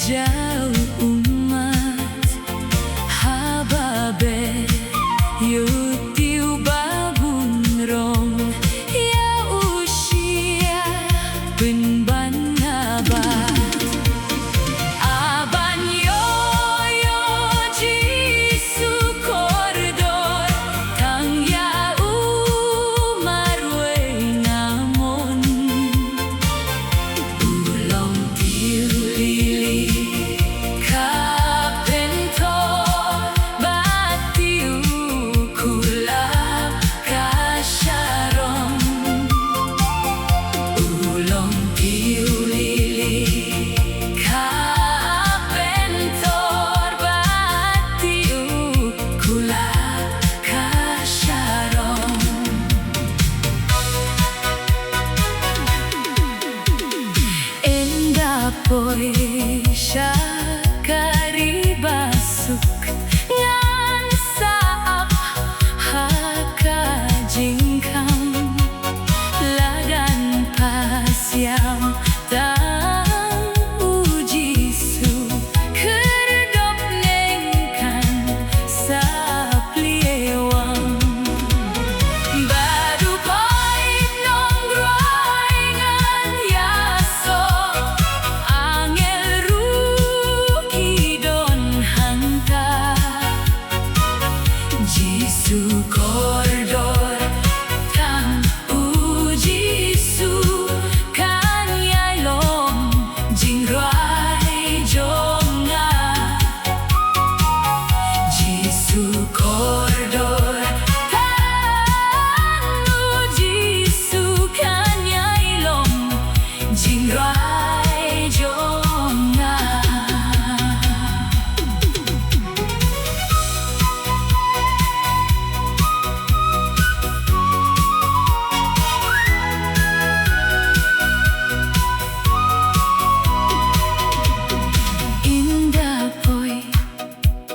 Jauh umat hababe yutiu babun rong ya usia benban nabat aban yo jisu koridor tang ya umarwe ngamon ulong tiuli Poi syakari basuk ngan saap haka jingkang ladan pasiam tang uji su kerdop nengkan sapliewang baru poi nonggroi ngan yaso Jisu koridor tang uji su kan yai long jing ruai jonga Jisu koridor tang uji su kan yai long jing ruai jonga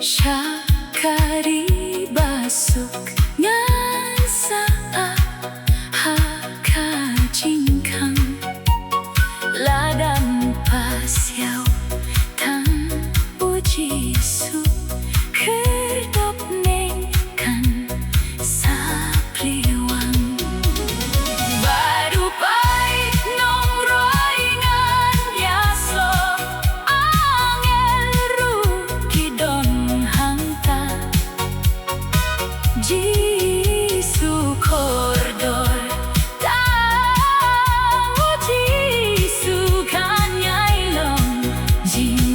Syakari basuk ngan saap haka jingkang ladan pasiau tang uji su kerdop nengkan sapliewang baru pai nongroi ngan yaso angel rukidon Jisu koridor tang uji su kan yai long jing